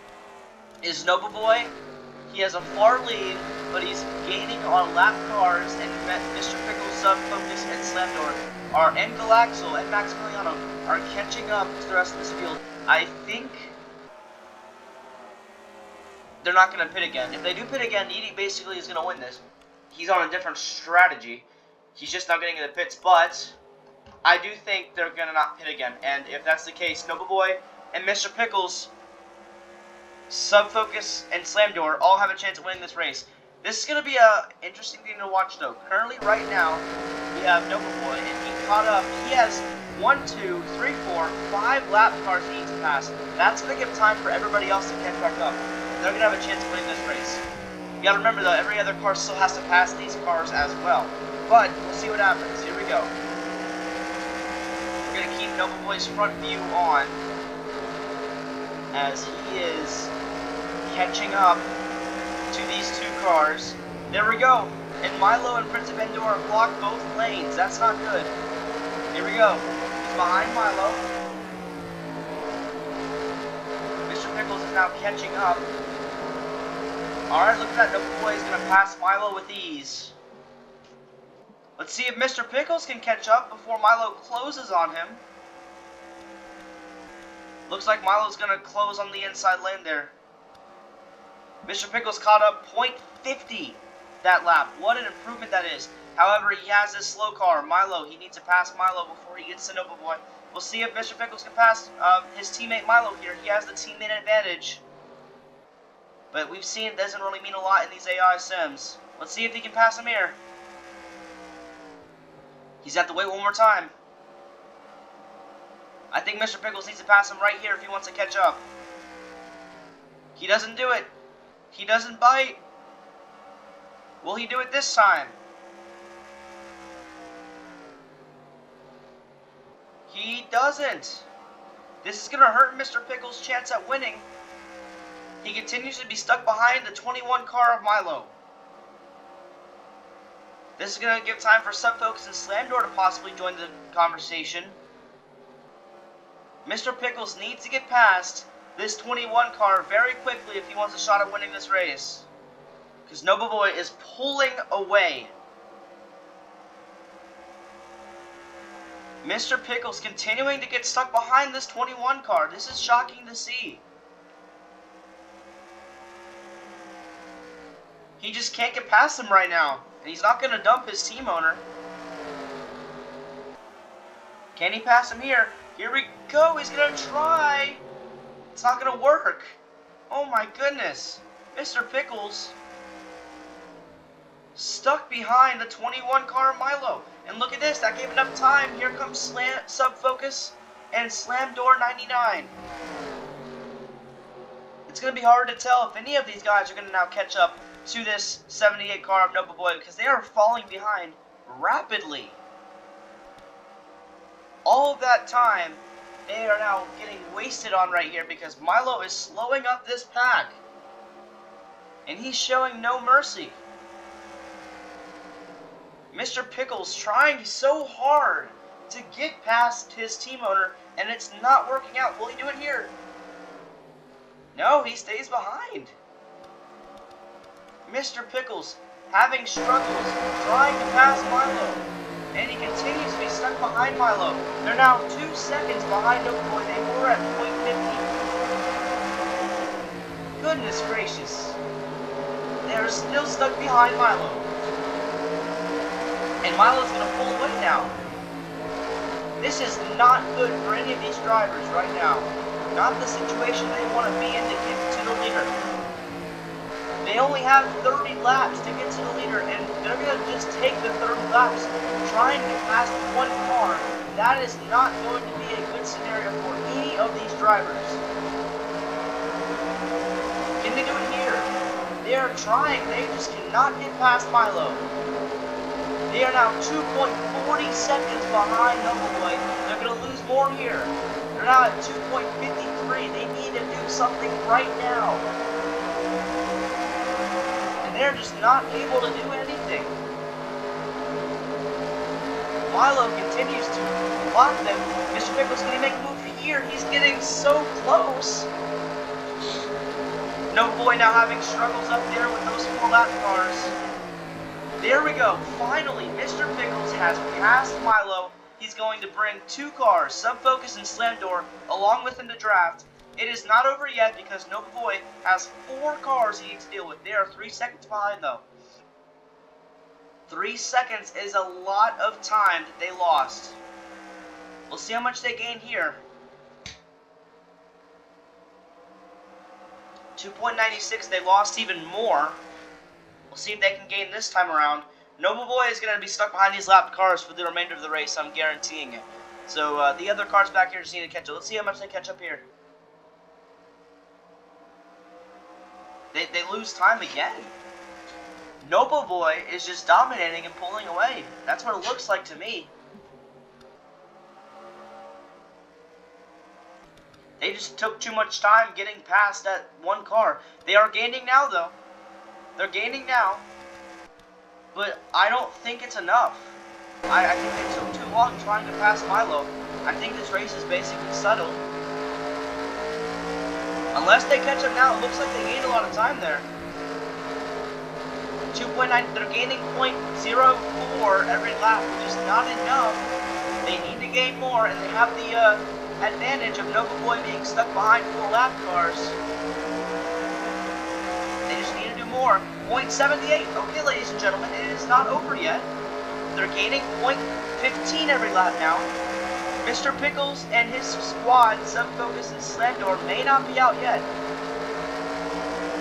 is Noble Boy. He has a far lead, but he's gaining on lap cars, and Mr. Pickles, Subfocus, and Slamdor and Galaxo and Maximiliano are catching up to the rest of this field. I think they're not going to pit again. If they do pit again, Edie basically is going to win this. He's on a different strategy. He's just not getting in the pits, but I do think they're going to not pit again. And if that's the case, Noble Boy and Mr. Pickles, Subfocus, and Slamdor all have a chance of winning this race. This is going to be an interesting thing to watch, though. Currently, right now, we have Noble Boy, and he caught up. He has 1, 2, 3, 4, 5 lap cars he needs to pass. That's going to give time for everybody else to catch back up. They're going to have a chance of winning this race. You got to remember, though, every other car still has to pass these cars as well. But we'll see what happens. Here we go. We're going to keep Noble Boy's front view on as he is catching up to these 2 cars. There we go. And Milo and Prince of Endor block both lanes. That's not good. Here we go. He's behind Milo. Mr. Pickles is now catching up. Alright, look at that. Noble Boy is going to pass Milo with ease. Let's see if Mr. Pickles can catch up before Milo closes on him. Looks like Milo's going to close on the inside lane there. Mr. Pickles caught up 0.50 that lap. What an improvement that is. However, he has this slow car. Milo, he needs to pass Milo before he gets to Noble Boy. We'll see if Mr. Pickles can pass his teammate Milo here. He has the teammate advantage. But we've seen it doesn't really mean a lot in these AI sims. Let's see if he can pass him here. He's got to wait one more time. I think Mr. Pickles needs to pass him right here if he wants to catch up. He doesn't do it. He doesn't bite. Will he do it this time? He doesn't. This is going to hurt Mr. Pickles' chance at winning. He continues to be stuck behind the 21 car of Milo. This is going to give time for Subfocus and Slam Door to possibly join the conversation. Mr. Pickles needs to get past this 21 car very quickly if he wants a shot at winning this race. Because Nova Boy is pulling away. Mr. Pickles continuing to get stuck behind this 21 car. This is shocking to see. He just can't get past him right now. And he's not going to dump his team owner. Can he pass him here? Here we go. He's going to try. It's not going to work. Oh my goodness. Mr. Pickles stuck behind the 21 car of Milo. And look at this. That gave enough time. Here comes Subfocus and Slam Door 99. It's going to be hard to tell if any of these guys are going to now catch up to this 78 car of Nova Boy because they are falling behind rapidly. All of that time, they are now getting wasted on right here because Milo is slowing up this pack. And he's showing no mercy. Mr. Pickles trying so hard to get past his team owner, and it's not working out. Will he do it here? No, he stays behind. Mr. Pickles having struggles trying to pass Milo, and he continues to be stuck behind Milo. They're now 2 seconds behind Nova Boy. They were at .50. Goodness gracious. They're still stuck behind Milo. And Milo's going to pull away now. This is not good for any of these drivers right now. Not the situation they want to be in to get to the leader. They only have 30 laps to get to the leader, and they're going to just take the 30 laps trying to pass one car. That is not going to be a good scenario for any of these drivers. Can they do it here? They are trying. They just cannot get past Milo. They are now 2.40 seconds behind Nova Boy. They're going to lose more here. They're now at 2.53. They need to do something right now. And they're just not able to do anything. Milo continues to block them. Mr. Pickles going to make a move here. He's getting so close. Nova Boy now having struggles up there with those 4 lap cars. There we go. Finally, Mr. Pickles has passed Milo. He's going to bring 2 cars, Subfocus and Slam Door, along with him to draft. It is not over yet because Nova Boy has 4 cars he needs to deal with. They are 3 seconds behind, though. 3 seconds is a lot of time that they lost. We'll see how much they gain here. 2.96, they lost even more. We'll see if they can gain this time around. Nova Boy is going to be stuck behind these lapped cars for the remainder of the race, I'm guaranteeing it. So the other cars back here just need to catch up. Let's see how much they catch up here. They lose time again. Nova Boy is just dominating and pulling away. That's what it looks like to me. They just took too much time getting past that 1 car. They are gaining now, though. They're gaining now. But I don't think it's enough. I think they took too long trying to pass Milo. I think this race is basically settled. Unless they catch up now, it looks like they gained a lot of time there. 2.9, they're gaining .04 every lap, which is not enough. They need to gain more, and they have the advantage of Nova Boy being stuck behind 4 lap cars. They just need to do more. .78. Okay, ladies and gentlemen, it is not over yet. They're gaining .15 every lap now. Mr. Pickles and his squad, Subfocus and Slam Door, may not be out yet.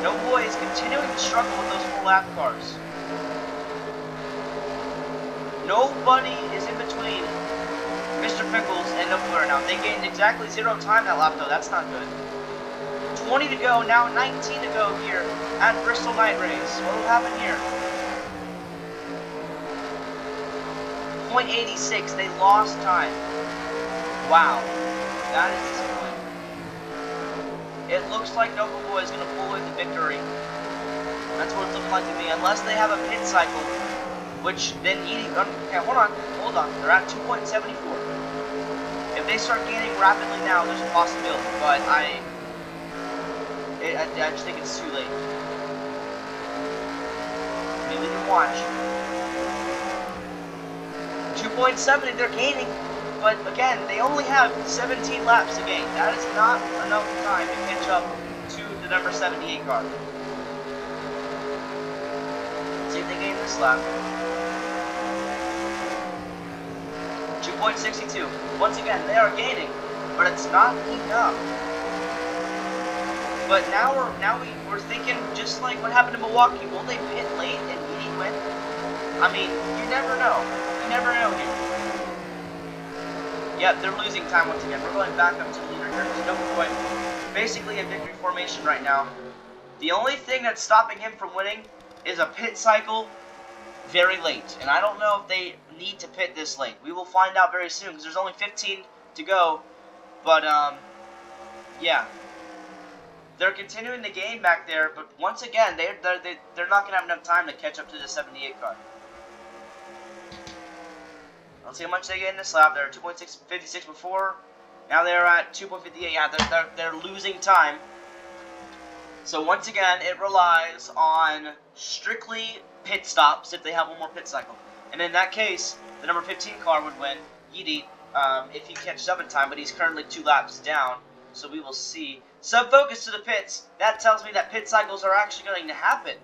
Nova Boy is continuing to struggle with those 4 lap cars. Nobody is in between Mr. Pickles and Nova Boy now. They gained exactly 0 time that lap, though. That's not good. 20 to go, now 19 to go here at Bristol Night Race. What will happen here? .86. They lost time. Wow. That is disappointing. It looks like Nova Boy is going to pull away the victory. That's what it's looking like to me. Unless they have a pit cycle, which then okay, hold on. They're at 2.74. If they start gaining rapidly now, there's a possibility. But I just think it's too late. I mean, we can watch. 2.70, they're gaining. But again, they only have 17 laps to gain. That is not enough time to catch up to the number 78 car. See if they gain this lap. 2.62. Once again, they are gaining, but it's not enough. But now we're thinking just like what happened in Milwaukee. Will they pit late and Edie win? I mean, you never know. You never know here. Yep, they're losing time once again. We're going back up to the leader here. There's no point. Basically a victory formation right now. The only thing that's stopping him from winning is a pit cycle very late. And I don't know if they need to pit this late. We will find out very soon because there's only 15 to go. But, yeah. They're continuing the game back there. But once again, they're not going to have enough time to catch up to the 78 car. Let's see how much they get in this lap. They're at 2.56 before. Now they're at 2.58. Yeah, they're losing time. So once again, it relies on strictly pit stops if they have one more pit cycle. And in that case, the number 15 car would win. Yeedy, if he catches up in time, but he's currently 2 laps down. So we will see. Sub-focus to the pits. That tells me that pit cycles are actually going to happen.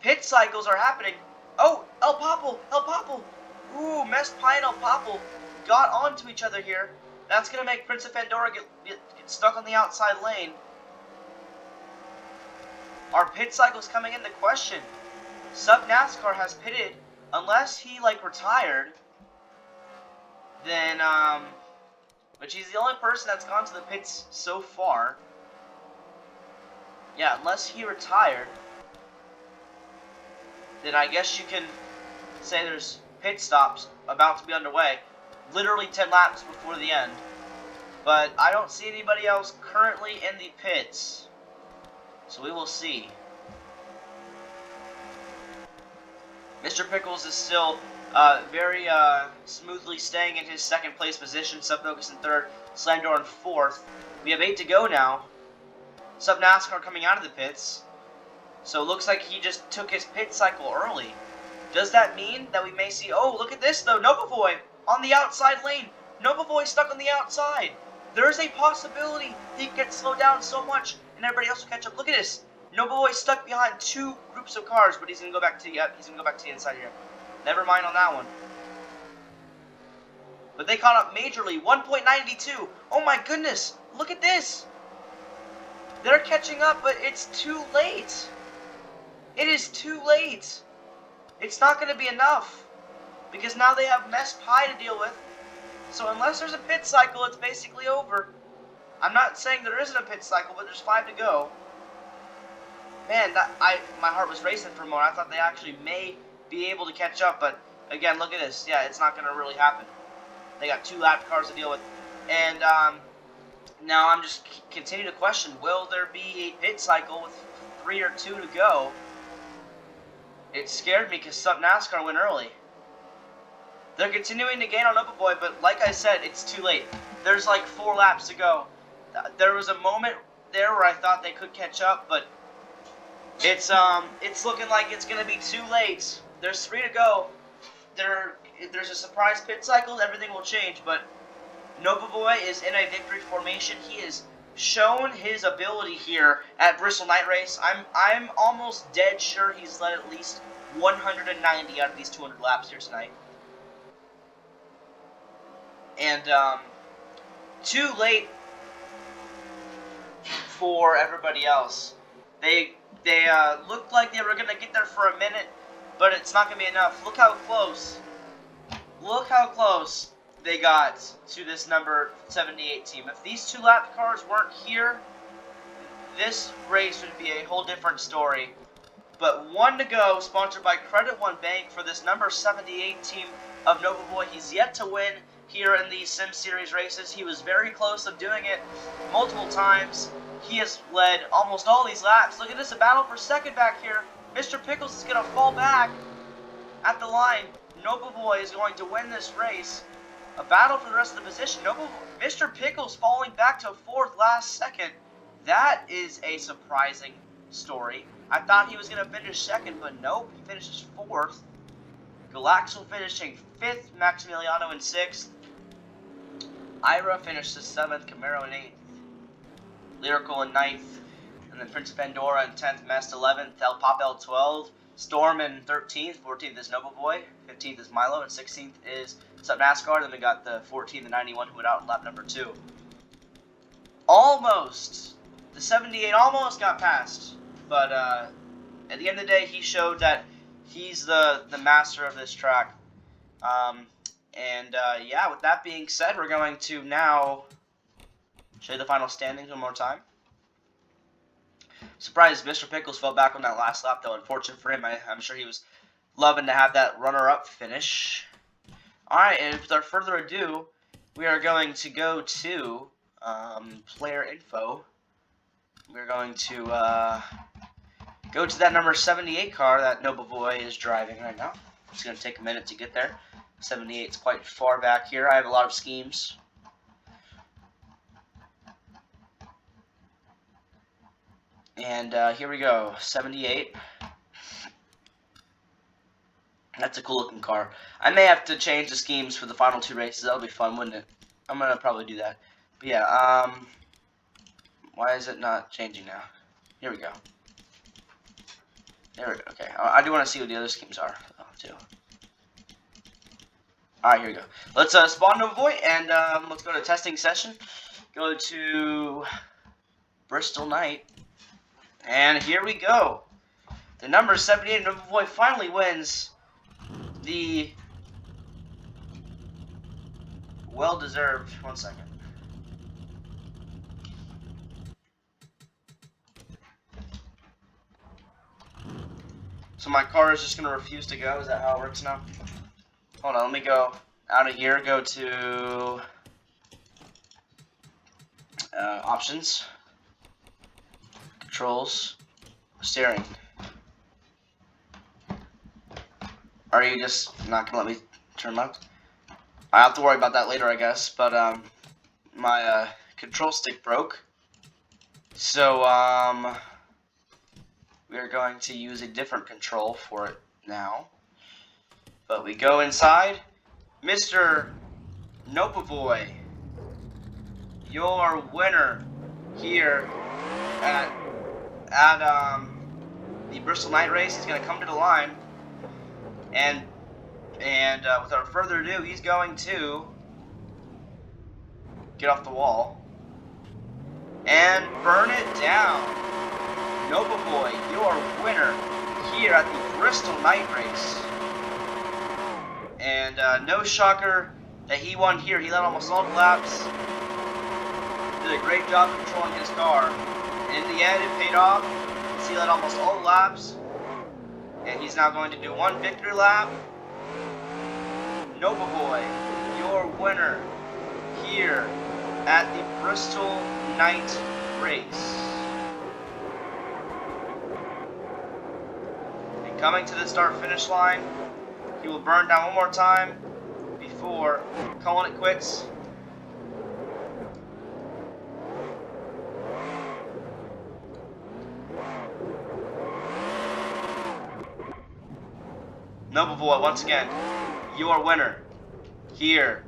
Pit cycles are happening. Oh, El Papo. Ooh, Mess Pie and El Papo got onto each other here. That's going to make Prince of Pandora get stuck on the outside lane. Are pit cycles coming into question? Sub NASCAR has pitted, unless he, retired, then, which he's the only person that's gone to the pits so far. Yeah, unless he retired, then I guess you can say there's pit stops about to be underway, literally 10 laps before the end. But I don't see anybody else currently in the pits, so we will see. Mr. Pickles is still very smoothly staying in his second place position. Sub-Focus in third, Slamdor in fourth. We have 8 to go now. Sub NASCAR coming out of the pits, so it looks like he just took his pit cycle early. Does that mean that we may see... Oh, look at this, though. Nova Boy on the outside lane. Nova Boy stuck on the outside. There is a possibility he could get slowed down so much and everybody else will catch up. Look at this. Nova Boy stuck behind 2 groups of cars, but he's going to go back to the inside here. Never mind on that one. But they caught up majorly. 1.92. Oh, my goodness. Look at this. They're catching up, but it's too late. It is too late. It's not going to be enough, because now they have Mess Pie to deal with. So unless there's a pit cycle, it's basically over. I'm not saying there isn't a pit cycle, but there's 5 to go. Man, my heart was racing for a moment. I thought they actually may be able to catch up, but again, look at this. Yeah, it's not going to really happen. They got 2 lap cars to deal with, and now I'm just continuing to question: will there be a pit cycle with 3 or 2 to go? It scared me because Sub NASCAR went early. They're continuing to gain on Nova Boy, but like I said, it's too late. There's like 4 laps to go. There was a moment there where I thought they could catch up, but it's looking like it's gonna be too late. There's 3 to go. There's a surprise pit cycle. Everything will change, but Nova Boy is in a victory formation. He has shown his ability here at Bristol Night Race. I'm almost dead sure he's led at least 190 out of these 200 laps here tonight. And too late for everybody else. They looked like they were gonna get there for a minute, but it's not gonna be enough. Look how close. Look how close they got to this number 78 team. If these 2 lap cars weren't here, this race would be a whole different story. But one to go, sponsored by Credit One Bank for this number 78 team of Nova Boy. He's yet to win here in the Sim Series races. He was very close of doing it multiple times. He has led almost all these laps. Look at this, a battle for second back here. Mr. Pickles is going to fall back at the line. Nova Boy is going to win this race. A battle for the rest of the position. Mr. Pickles falling back to fourth last second. That is a surprising story. I thought he was going to finish second, but nope, he finishes fourth. Galaxo finishing fifth, Maximiliano in sixth. Ira finishes seventh, Camaro in eighth, Lyrical in ninth, and then Prince of Pandora in 10th, Mest 11th, El Papel 12th, Storm in 13th, 14th is Nova Boy, 15th is Milo, and 16th is Sub NASCAR. Then we got the 14th and 91 who went out in lap number 2. Almost! The 78 almost got passed, but at the end of the day, he showed that he's the master of this track. Yeah, with that being said, we're going to now show you the final standings one more time. Surprised Mr. Pickles fell back on that last lap, though. Unfortunate for him. I'm sure he was loving to have that runner-up finish. Alright, and without further ado, we are going to go to player info. We're going to go to that number 78 car that Nova Boy is driving right now. It's going to take a minute to get there. 78 is quite far back here. I have a lot of schemes. And here we go, 78. That's a cool looking car. I may have to change the schemes for the final 2 races. That'll be fun, wouldn't it? I'm going to probably do that. But yeah, why is it not changing now? Here we go. There we go. Okay, I do want to see what the other schemes are, too. Alright, here we go. Let's spawn Nova Boy, and let's go to testing session. Go to Bristol Night. And here we go. The number 78 Nova Boy finally wins the well-deserved. 1 second. So my car is just going to refuse to go. Is that how it works now? Hold on, let me go out of here. Go to options. Controls, steering. Are you just not gonna let me turn left? I have to worry about that later, I guess. But my control stick broke, so we are going to use a different control for it now. But we go inside, Mr. Nova Boy, your winner here at the Bristol Night race. He's going to come to the line, and without further ado, he's going to get off the wall and burn it down. Nova Boy, your winner here at the Bristol Night race. And no shocker that he won here. He led almost all the laps. Did a great job controlling his car. In the end, it paid off. He led almost all the laps, and he's now going to do 1 victory lap. Nova Boy, your winner here at the Bristol Night race. And coming to the start-finish line, he will burn down one more time before calling it quits. Nova Boy, once again, your winner here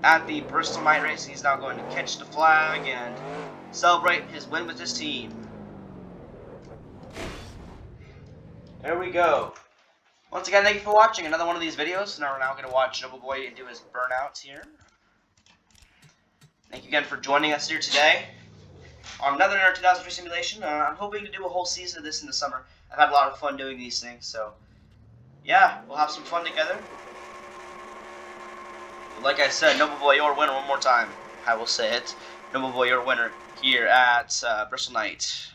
at the Bristol Night race. He's now going to catch the flag and celebrate his win with his team. There we go. Once again, thank you for watching another one of these videos. Now we're going to watch Nova Boy do his burnouts here. Thank you again for joining us here today on another NR2003 simulation. I'm hoping to do a whole season of this in the summer. I've had a lot of fun doing these things, so yeah, we'll have some fun together. Like I said, Nova Boy, your winner one more time. I will say it. Nova Boy, your winner here at Bristol Night.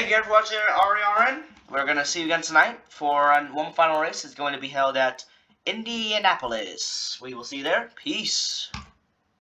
thank you again for watching RERN. We're going to see you again tonight for one final race. It's going to be held at Indianapolis. We will see you there. Peace.